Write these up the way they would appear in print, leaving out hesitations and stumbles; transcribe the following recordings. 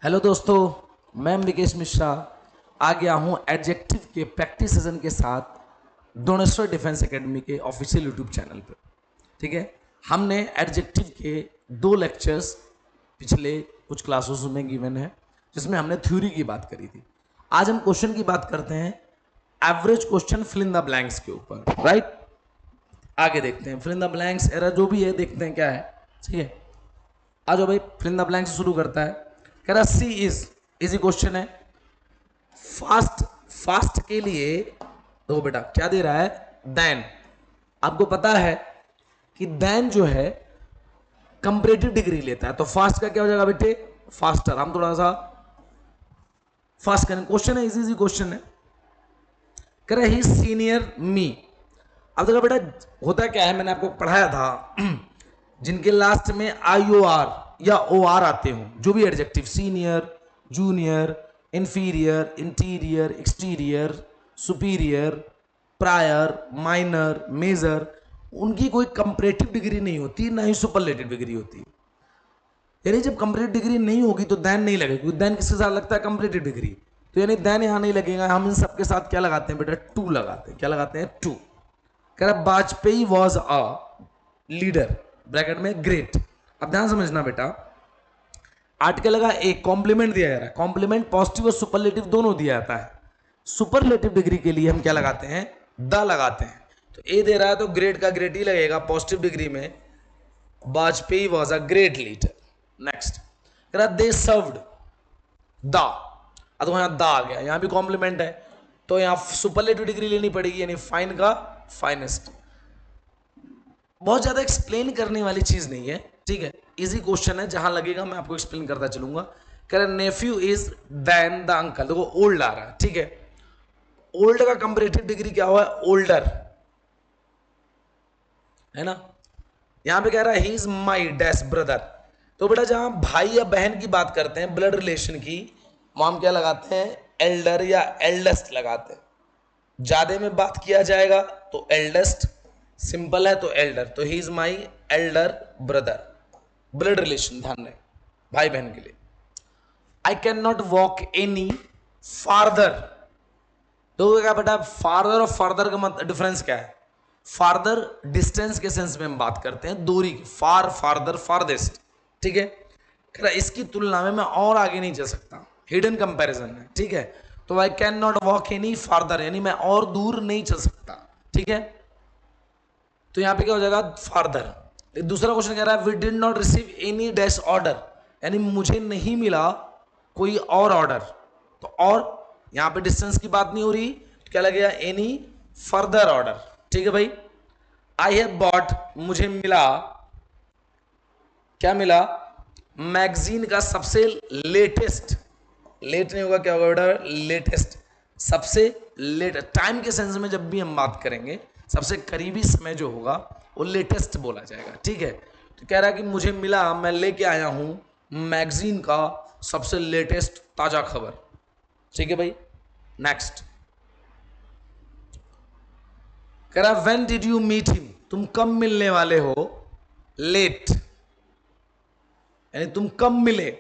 Hello दोस्तों, मैं विकेश मिश्रा आ गया हूं एडजेक्टिव के प्रैक्टिस सेशन के साथ डोनेश्वर डिफेंस एकेडमी के ऑफिशियल यूट्यूब चैनल पर। ठीक है, हमने एडजेक्टिव के 2 लेक्चर्स पिछले कुछ क्लासेस में गिवन है, जिसमें हमने थ्योरी की बात करी थी। आज हम क्वेश्चन की बात करते हैं, average question fill in the blanks के ऊपर। राइट, आगे देखते हैं fill in the blanks error जो भी है, देखते हैं क्या है। ठीक है, आ जाओ भाई, फिल इन द ब्लैंक्स से शुरू करता है। कह रहा सी इज इजी क्वेश्चन है। फास्ट के लिए देखो बेटा क्या दे रहा है, देन। आपको पता है कि देन जो है कंपैरेटिव डिग्री लेता है, तो फास्ट का क्या हो जाएगा बेटे, फास्टर। हम थोड़ा सा फास्ट करें, क्वेश्चन है इजी क्वेश्चन है। कह रहा ही सीनियर मी। अब देखो बेटा होता क्या है, मैंने आपको पढ़ाया था जिनके लास्ट में IOR या OR आते हो, जो भी adjective, senior, junior, inferior, interior, exterior, superior, prior, minor, major, उनकी कोई कंपैरेटिव डिग्री नहीं होती, ना ही सुपरलेटिव डिग्री होती। यानी जब कंपैरेटिव डिग्री नहीं होगी तो देन नहीं लगेगी, क्योंकि देन किसके साथ लगता है, कंपैरेटिव डिग्री। तो यानी देन यहां नहीं लगेगा, हम इन सबके साथ क्या लगाते हैं बेटा, टू लगाते हैं। क्या लगाते हैं, टू। कह रहा Vajpayee was a leader, bracket में ग्रेट। अब ध्यान समझना बेटा, आर्टिकल लगा एक, कॉम्प्लीमेंट दिया जा रहा है। कॉम्प्लीमेंट पॉजिटिव और सुपरलेटिव दोनों दिया जाता है। सुपरलेटिव डिग्री के लिए हम क्या लगाते हैं, द लगाते हैं। तो ए दे रहा है तो ग्रेट का ग्रेट ही लगेगा पॉजिटिव डिग्री में, Vajpayee was a great leader. Next, कह रहा दे सर्व्ड द। अब यहां द आ गया, यहां भी कॉम्प्लीमेंट है, तो यहां सुपरलेटिव डिग्री लेनी पड़ेगी, यानी फाइन का फाइनेस्ट। बहुत ज्यादा एक्सप्लेन करने वाली चीज नहीं है, ठीक है, इजी क्वेश्चन है, जहां लगेगा मैं आपको एक्सप्लेन करता चलूंगा। कह रहा nephew is than the uncle. देखो ओल्ड आ रहा है, ठीक है, ओल्ड का कंपैरेटिव डिग्री क्या हुआ है, ओल्डर, है ना। यहां पे कह रहा है he is my dash brother. तो बेटा जहां भाई या बहन की बात करते हैं, ब्लड रिलेशन की, वहां हम क्या लगाते हैं, एल्डर या एल्डेस्ट लगाते हैं। ज्यादा में बात किया जाएगा तो एल्डेस्ट, सिंपल है तो एल्डर। तो he is my elder brother, blood relation, ध्यान रहे भाई बहन के लिए। I can not walk any farther. तो क्या बेटा, फार्दर और फार्दर का डिफरेंस क्या है। फार्दर डिस्टेंस के सेंस में हम बात करते हैं, दूरी की, फार, फार्दर, फारदेस्ट, ठीक है। इसकी तुलना में मैं और आगे नहीं जा सकता, हिडन कंपैरिजन है, ठीक है। तो I can not walk any farther, यानी मैं और दूर नहीं चल सकता, ठीक है। तो यहां पे क्या हो जाएगा, फार्दर। दूसरा क्वेश्चन कह रहा है we did not receive any dash order, यानी मुझे नहीं मिला कोई और ऑर्डर। तो और यहां पे डिस्टेंस की बात नहीं हो रही, तो क्या लगेगा, एनी फर्दर ऑर्डर, ठीक है भाई। आई हैव बॉट, मुझे मिला, क्या मिला, मैगजीन का सबसे लेटेस्ट, लेट नहीं होगा, क्या होगा बेटा, लेटेस्ट, सबसे लेट। टाइम के सेंस में जब भी हम बात करेंगे, सबसे करीबी समय जो होगा वो लेटेस्ट बोला जाएगा, ठीक है। तो कह रहा है कि मुझे मिला, मैं लेके आया हूं मैगजीन का सबसे लेटेस्ट ताजा खबर, ठीक है भाई। नेक्स्ट, कह रहा when did you meet him, तुम कब मिलने वाले हो, लेट, यानी तुम कब मिले,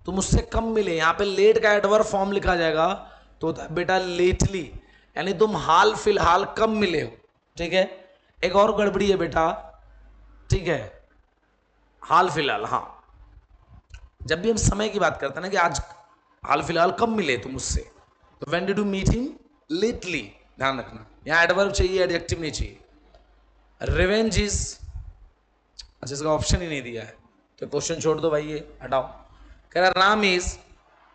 तुम उससे कब मिले। यहां पे लेट का एडवर्ब फॉर्म लिखा जाएगा, तो बेटा लेटली, यानी तुम हाल फिलहाल कब मिले हो, ठीक है। एक और गड़बड़ी है बेटा, ठीक है, हाल फिलहाल, हाँ, जब भी हम समय की बात करते हैं ना कि आज हाल फिलहाल कब मिले तुम उससे, तो when did you meet him lately, ध्यान रखना, यहां एडवर्ब चाहिए, एडजेक्टिव नहीं चाहिए। रिवेंज इज, अच्छा इसका ऑप्शन ही नहीं दिया है, तो क्वेश्चन छोड़ दो भाई, ये हटाओ। कह रहा राम इज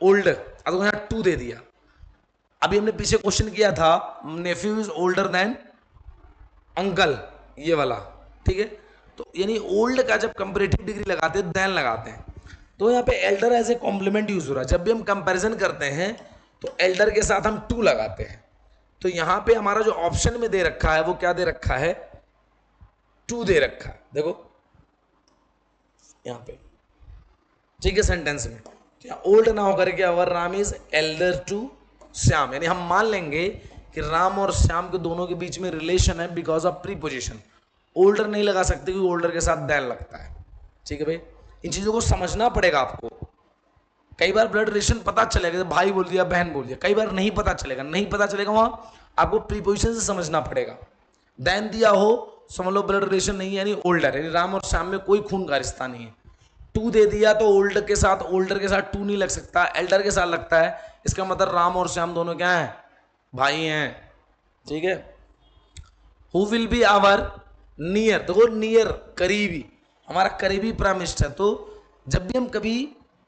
ओल्ड, अब यहां टू दे दिया। अभी हमने पीछे क्वेश्चन किया था, nephew is older than uncle, ये वाला, ठीक है। तो यानी ओल्ड का जब कंपैरेटिव डिग्री लगाते हैं, देन लगाते हैं। तो यहाँ पे elder as a complement use हो रहा है, जब भी हम कंपैरिजन करते हैं तो एल्डर के साथ हम टू लगाते हैं। तो यहां पे हमारा जो ऑप्शन में दे रखा है वो क्या दे रखा है, टू दे रखा है, देखो यहां पे, ठीक है, सेंटेंस में। क्या ओल्ड ना होकर क्या होगा, Ram is elder to Shyam, यानी हम मान लेंगे कि राम और श्याम के दोनों के बीच में रिलेशन है बिकॉज ऑफ प्रीपोजिशन। ओल्डर नहीं लगा सकते क्योंकि ओल्डर के साथ देन लगता है, ठीक है भाई। इन चीजों को समझना पड़ेगा आपको, कई बार ब्लड रिलेशन पता चलेगा, भाई बोल दिया बहन बोल दिया, कई बार नहीं पता चलेगा, नहीं पता चलेगा वहां आपको प्रीपोजिशन से समझना पड़ेगा। देन दिया हो समझ लो ब्लड रिलेशन नहीं है, यानी ओल्डर, यानी राम और श्याम में कोई खून का रिश्ता नहीं है। टू दे दिया तो ओल्डर के साथ टू नहीं लग सकता, एल्डर के साथ लगता है, इसका मतलब राम और श्याम दोनों क्या है, भाई हैं, ठीक है। Who will be our near, देखो नियर करीबी, हमारा करीबी प्राइम मिनिस्टर। तो जब भी हम कभी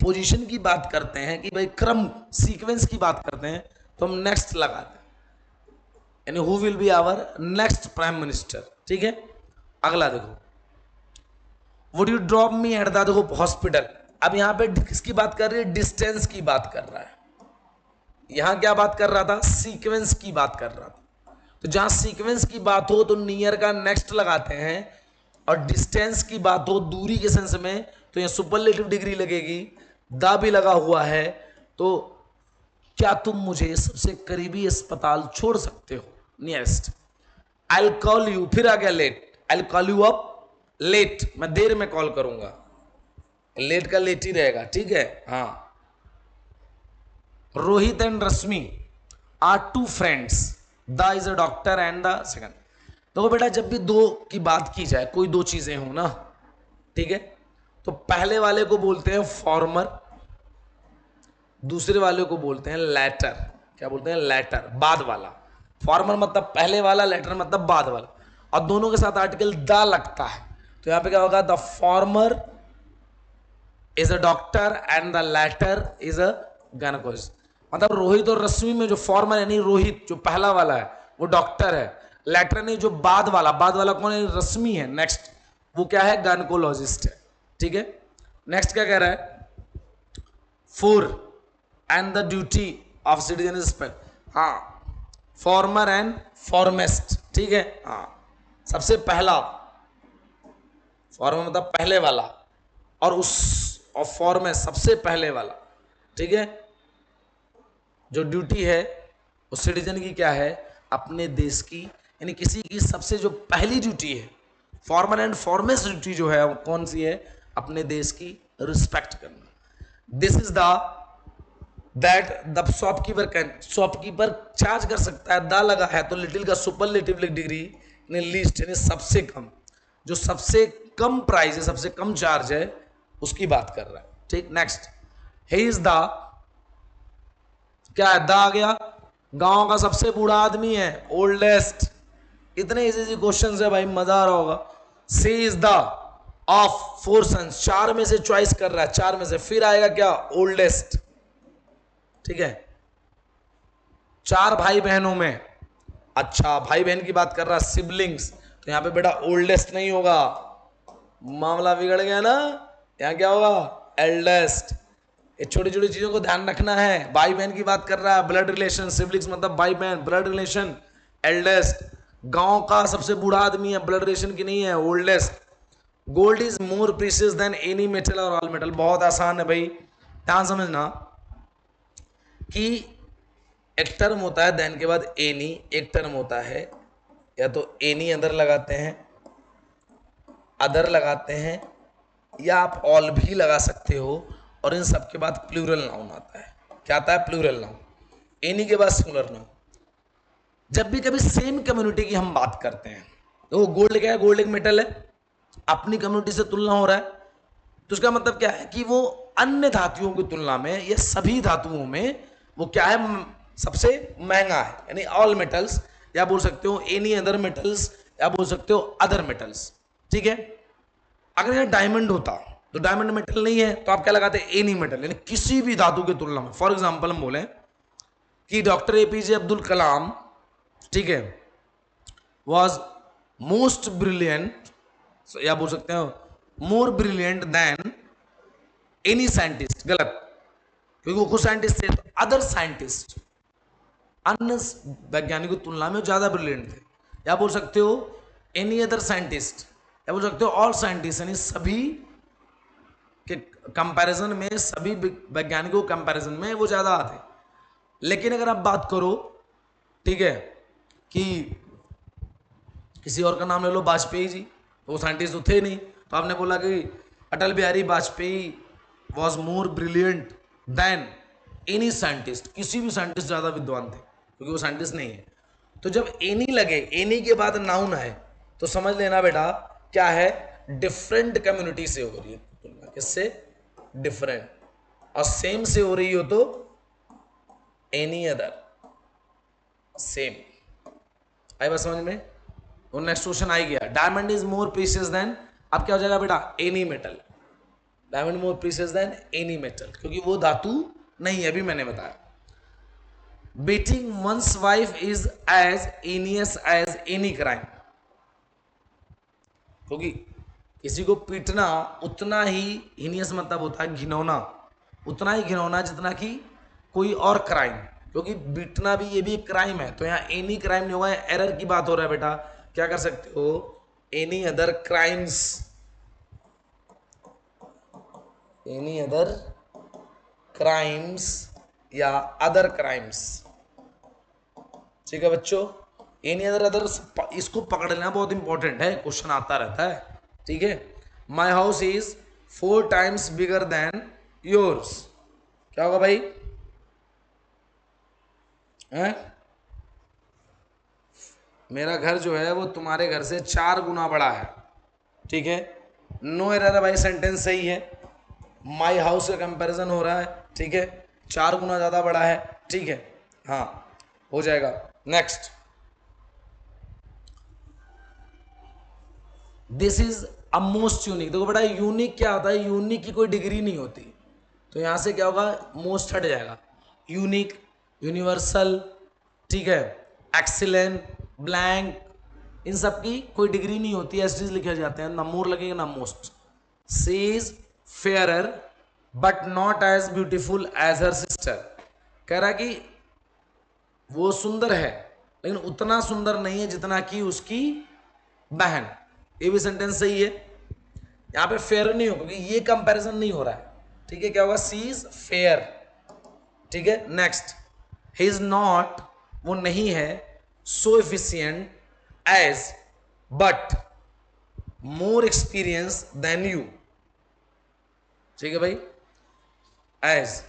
पोजीशन की बात करते हैं कि भाई क्रम सीक्वेंस की बात करते हैं तो हम नेक्स्ट लगाते हैं, यानी who will be our next prime minister, ठीक है। अगला देखो, would you drop me at the, देखो हॉस्पिटल, अब यहां पे किसकी बात कर रही है, डिस्टेंस की बात कर रहा है। यहां क्या बात कर रहा था, सीक्वेंस की बात कर रहा था। तो जहां सीक्वेंस की बात हो तो नियर का नेक्स्ट लगाते हैं, और डिस्टेंस की बात हो दूरी के सेंस में तो यहां सुपरलेटिव डिग्री लगेगी, दा भी लगा हुआ है। तो क्या तुम मुझे सबसे करीबी अस्पताल छोड़ सकते हो, nearest. I will call you, फिर आ गया late, I will call you up late, मैं देर में कॉल करूंगा, लेट का लेट ही रहेगा, ठीक है। हाँ, Rohit and Rashmi are two friends, the is a doctor and the second. देखो बेटा, जब भी दो की बात की जाए, कोई दो चीजें हो ना, ठीक है, तो पहले वाले को बोलते हैं फॉर्मर, दूसरे वाले को बोलते हैं लेटर। क्या बोलते हैं, लेटर, बाद वाला। फॉर्मर मतलब पहले वाला, लेटर मतलब बाद वाला, और दोनों के साथ आर्टिकल द लगता है, तो यहां पे क्या होगा, the former is a doctor and the latter is a gynaecologist. मतलब रोहित और रश्मि में जो फॉर्मर यानी रोहित जो पहला वाला है वो डॉक्टर है, लेटर नहीं जो बाद वाला कौन है, रश्मि है, नेक्स्ट वो क्या है, गायनेकोलॉजिस्ट है, ठीक है। नेक्स्ट क्या कह रहा है, four and the duty of citizen is, हाँ, फॉर्मर एंड फॉर्मेस्ट, ठीक है। हाँ, सबसे पहला, फॉर्मर मतलब पहले वाला, और फॉर्मेस्ट सबसे पहले वाला, ठीक है। जो ड्यूटी है उस सिटीजन की क्या है, अपने देश की, यानी किसी की सबसे जो पहली ड्यूटी है, फॉर्मर एंड फॉर्मेस्ट ड्यूटी जो है वो कौन सी है, अपने देश की रिस्पेक्ट करना। This is the that the shopkeeper can, shopkeeper charge कर सकता है, द लगा है तो लिटिल का सुपरलेटिव डिग्री, लीस्ट यानी सबसे कम, जो सबसे कम प्राइस है, सबसे कम चार्ज है, उसकी बात कर रहा है, ठीक। नेक्स्ट, ही इज द, क्या है, द आ गया, गांव का सबसे बूढ़ा आदमी है, ओल्डेस्ट। इतने इजी क्वेश्चन है भाई, मजा आ रहा होगा। She is the of four sons, चार में से चॉइस कर रहा है, चार में से, फिर आएगा क्या, ओल्डेस्ट, ठीक है। चार भाई बहनों में, अच्छा भाई बहन की बात कर रहा है, सिबलिंग्स, तो यहां पे बेटा ओल्डेस्ट नहीं होगा, मामला बिगड़ गया ना, यहां क्या होगा, एल्डेस्ट। ये छोटी छोटी चीजों को ध्यान रखना है, भाई बहन की बात कर रहा है, ब्लड रिलेशन, सिबलिंग्स मतलब भाई बहन, ब्लड रिलेशन, एल्डेस्ट। गांव का सबसे बूढ़ा आदमी है, ब्लड रिलेशन की नहीं है, oldest. Gold is more precious than any metal और ऑल मेटल, बहुत आसान है भाई, ध्यान समझना कि एक टर्म होता है देन के बाद एनी, एक टर्म होता है, या तो एनी अंदर लगाते हैं, अदर लगाते हैं, या आप ऑल भी लगा सकते हो, और इन सब के बाद प्लूरल नाउन आता है। क्या आता है, प्लूरल नाउन। एनी के बाद सिंगुलर नाउन। जब भी कभी सेम कम्युनिटी की हम बात करते हैं, तो गोल्ड क्या है, गोल्ड एक मेटल है, अपनी कम्युनिटी से तुलना हो रहा है, तो उसका मतलब क्या है कि वो अन्य धातुओं की तुलना में या सभी धातुओं में वो क्या है, सबसे महंगा है, यानी ऑल मेटल्स, या बोल सकते हो एनी अदर मेटल्स, या बोल सकते हो अदर मेटल्स, ठीक है। अगर यह डायमंड होता तो डायमंड मेटल नहीं है, तो आप क्या लगाते, एनी मेटल, यानी किसी भी धातु की तुलना में। फॉर एग्जांपल हम बोले कि डॉक्टर एपीजे अब्दुल कलाम, ठीक है, वॉज मोस्ट ब्रिलियंट, या बोल सकते हो मोर ब्रिलियंट देन एनी साइंटिस्ट, गलत, क्योंकि वो खुद साइंटिस्ट थे, तो अदर साइंटिस्ट, अन्य वैज्ञानिकों की तुलना में ज्यादा ब्रिलियंट थे, या बोल सकते हो एनी अदर साइंटिस्ट, या बोल सकते हो ऑल साइंटिस्ट, यानी सभी के कंपैरिजन में, सभी वैज्ञानिकों कंपैरिजन में वो ज्यादा आते। लेकिन अगर आप बात करो, ठीक है, कि किसी और का नाम ले लो, वाजपेयी जी, तो वो साइंटिस्ट तो थे नहीं, तो आपने बोला कि Atal Bihari Vajpayee was more brilliant than any scientist, किसी भी साइंटिस्ट ज्यादा विद्वान थे क्योंकि वो साइंटिस्ट नहीं है। तो जब एनी लगे, एनी के बाद नाउन आए, तो समझ लेना बेटा क्या है, डिफरेंट कम्युनिटी से हो रही है तुलना, किससे, डिफरेंट। और सेम से हो रही हो तो एनी अदर, सेम। आई बात समझ में। और नेक्स्ट क्वेश्चन आ गया, diamond is more precious than, अब क्या हो जाएगा बेटा, any metal. Diamond more precious than any metal, क्योंकि वो धातु नहीं है, अभी मैंने बताया। Beating one's wife is as heinous as any crime, क्योंकि किसी को पीटना उतना ही हीनियस मतलब होता है घिनौना, उतना ही घिनौना जितना कि कोई और क्राइम, क्योंकि बीटना भी ये भी एक क्राइम है। तो यहाँ एनी क्राइम नहीं होगा, एरर की बात हो रहा है बेटा। क्या कर सकते हो, any other crimes, any other crimes या अदर क्राइम्स, ठीक है बच्चों। एनी अदर इसको पकड़ लेना बहुत इंपॉर्टेंट है, क्वेश्चन आता रहता है, ठीक है। My house is 4 times bigger than yours, क्या होगा भाई, है? मेरा घर जो है वो तुम्हारे घर से 4 गुना बड़ा है, ठीक है। नो एरर है भाई, सेंटेंस सही है। माई हाउस का कंपैरिजन हो रहा है, ठीक है, 4 गुना ज्यादा बड़ा है, ठीक है, हाँ हो जाएगा। Next, this is a most unique. देखो बेटा यूनिक क्या होता है, यूनिक की कोई डिग्री नहीं होती, तो यहां से क्या होगा, मोस्ट हट जाएगा। यूनिक, यूनिवर्सल, ठीक है, एक्सीलेंट, ब्लैंक, इन सब की कोई डिग्री नहीं होती, एसडीज लिखे जाते हैं, ना मोर लगेगा ना most. She is fairer but not as beautiful as her sister, कह रहा कि वो सुंदर है लेकिन उतना सुंदर नहीं है जितना कि उसकी बहन, ये भी सेंटेंस सही है। यहां पे फेयर नहीं हो क्योंकि ये कंपैरिजन नहीं हो रहा है, ठीक है, क्या होगा, सी इज फेयर, ठीक है। नेक्स्ट, ही इज नॉट, वो नहीं है, so efficient as but more experience than you, ठीक है भाई, एज,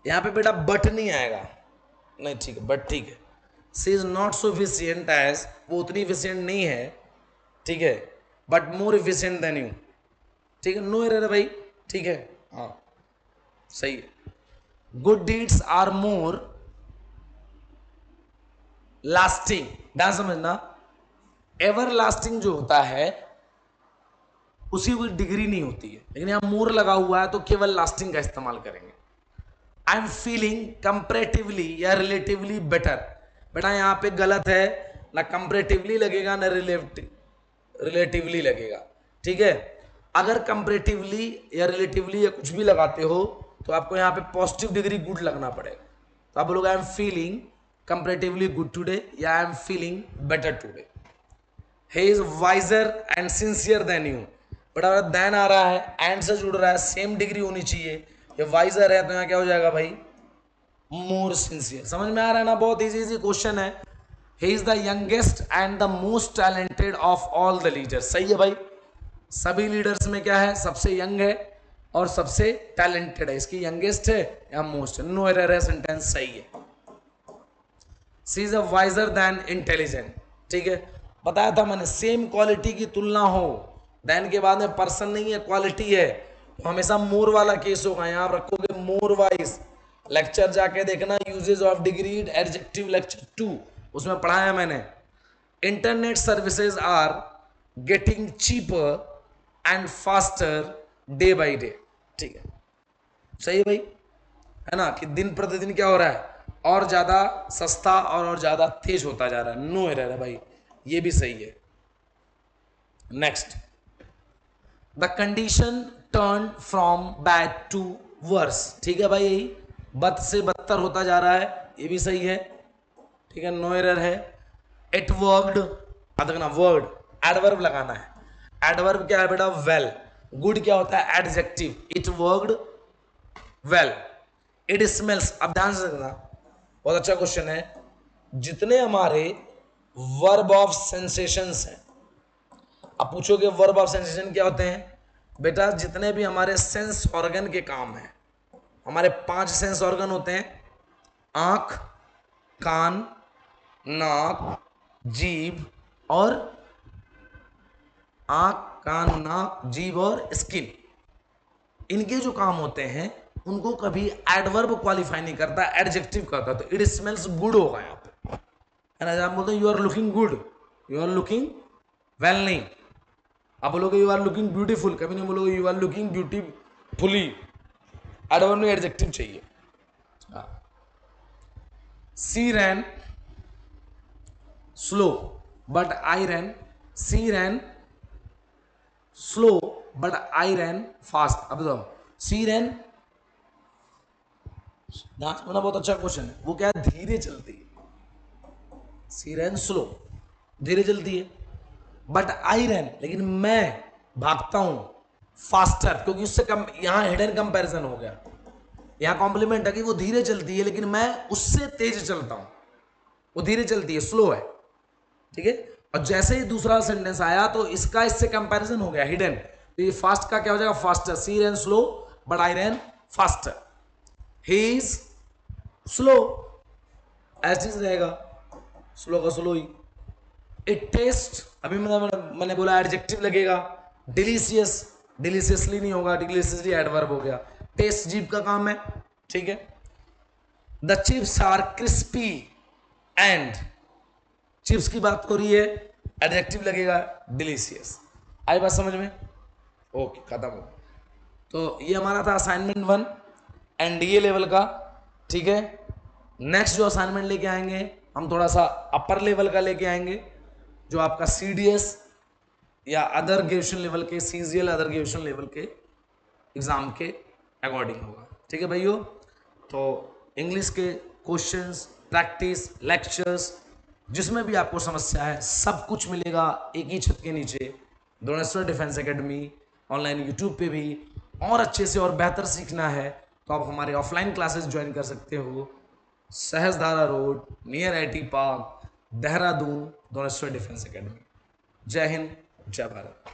यहां पे बेटा बट नहीं आएगा, नहीं ठीक है, बट ठीक है। She is not so efficient as, वो उतनी एफिशिएंट नहीं है, ठीक है, but more efficient than you, ठीक है, नो एरर भाई, ठीक है, हाँ सही है। Good deeds are more lasting, ध्यान समझना, एवर लास्टिंग जो होता है उसी कोई डिग्री नहीं होती है, लेकिन यहां मोर लगा हुआ है तो केवल लास्टिंग का इस्तेमाल करेंगे। आई एम फीलिंग कंपैरेटिवली या रिलेटिवली बेटर, बेटा यहां पे गलत है, ना कंपैरेटिवली लगेगा ना रिलेटिवली लगेगा, ठीक है। अगर कंपैरेटिवली या रिलेटिवली या कुछ भी लगाते हो तो आपको यहां पे पॉजिटिव डिग्री गुड लगना पड़ेगा, तो आप बोलोगे I am feeling comparatively good today या I am feeling better today. He is wiser and sincere than you, बड़ा देन आ रहा है, एंड से जुड़ रहा है, सेम डिग्री होनी चाहिए, ये वाइजर है तो यहाँ क्या हो जाएगा भाई, मोर सिंसियर। समझ में आ रहा है ना, बहुत इजी क्वेश्चन है। He is the youngest and the most talented of all the leaders, सही है भाई, सभी लीडर्स में क्या है, सबसे यंग है और सबसे टैलेंटेड है, इसकी यंगेस्ट है या मोस्ट है, नो एरर है, सेंटेंस सही है। She is a wiser than intelligent, ठीक है, बताया था मैंने, सेम क्वालिटी की तुलना हो, देन के बाद में पर्सन नहीं है क्वालिटी है, तो हमेशा मोर वाला केस होगा, यहां आप रखोगे मोर वाइज। लेक्चर जाके देखना, usages of degreed adjective lecture 2, उसमें पढ़ाया मैंने। Internet services are getting cheaper and faster day by day, ठीक है, सही है भाई, है ना, कि दिन प्रतिदिन क्या हो रहा है, और ज्यादा सस्ता और ज्यादा तेज होता जा रहा है, नो एरर है भाई, ये भी सही है। Next, the condition turn from bad to worse, ठीक है भाई, यही बद से बदतर होता जा रहा है, ये भी सही है, ठीक है, नो एरर है। इट वर्कड, देखना वर्ड एडवर्ब लगाना है, एडवर्ब क्या है बेटा, वेल, गुड क्या होता है, adjective, it worked well. It smells, अब ध्यान से देखना, बहुत अच्छा क्वेश्चन है, जितने हमारे वर्ब ऑफ सेंसेशंस हैं, अब पूछोगे वर्ब ऑफ सेंसेशन क्या होते हैं, बेटा जितने भी हमारे सेंस ऑर्गन के काम हैं, हमारे 5 सेंस ऑर्गन होते हैं, आंख, कान, नाक, जीभ और जीभ और स्किन। इनके जो काम होते हैं उनको कभी एडवर्ब क्वालिफाई नहीं करता, एडजेक्टिव करता। तो इट स्मेल्स गुड होगा यहाँ पे, है ना। जब आप बोलते हैं you are looking good, you are looking well, नहीं। आप बोलोगे यू आर लुकिंग ब्यूटीफुल, कभी नहीं बोलोगे you are looking beautifully. Adverb में एडजेक्टिव चाहिए। She ran slow but I ran, she ran slow but I ran fast. अब बताओ, सी रैन, मेरा बहुत अच्छा क्वेश्चन है, वो क्या है, धीरे चलती है। सी रैन स्लो, धीरे चलती है। बट आई रैन, लेकिन मैं भागता हूं फास्टर, क्योंकि उससे कम, यहां हिडन कंपैरिजन हो गया। यहां कॉम्प्लीमेंट है कि वो धीरे चलती है लेकिन मैं उससे तेज चलता हूं। वो धीरे चलती है, स्लो है, ठीक है। और जैसे ही दूसरा सेंटेंस आया तो इसका इससे कंपैरिजन हो गया, हिडन। तो ये फास्ट का क्या हो जाएगा, faster. She ran slow but I ran faster. He is slow, ऐसे रहेगा, स्लो का स्लो ही। इट टेस्ट, अभी मैंने बोला एडजेक्टिव लगेगा। डिलीशियस, डिलीशियसली नहीं होगा, डिलीशियसली एडवर्ब हो गया। टेस्ट जीभ का काम है, ठीक है। The chips are crispy and, chips की बात हो रही है, एडजेक्टिव लगेगा डिलीशियस। आई बात समझ में? ओके, खत्म हो। तो ये हमारा था असाइनमेंट 1 एनडीए लेवल का, ठीक है। नेक्स्ट जो असाइनमेंट लेके आएंगे हम थोड़ा सा अपर लेवल का लेके आएंगे, जो आपका सीडीएस या अदर ग्रेजुएशन लेवल के, सीजीएल अदर ग्रेजुएशन लेवल के एग्जाम के अकॉर्डिंग होगा, ठीक है भाइयों। तो इंग्लिश के क्वेश्चंस, प्रैक्टिस, लेक्चर्स, जिसमें भी आपको समस्या है, सब कुछ मिलेगा एक ही छत के नीचे, द्रोणेश्वर डिफेंस एकेडमी ऑनलाइन यूट्यूब पे भी। और अच्छे से और बेहतर सीखना है तो आप हमारे ऑफलाइन क्लासेस ज्वाइन कर सकते हो, Sahajdhara road near IT park, Dehradun, Droneshwar defence academy. जय हिंद, जय भारत।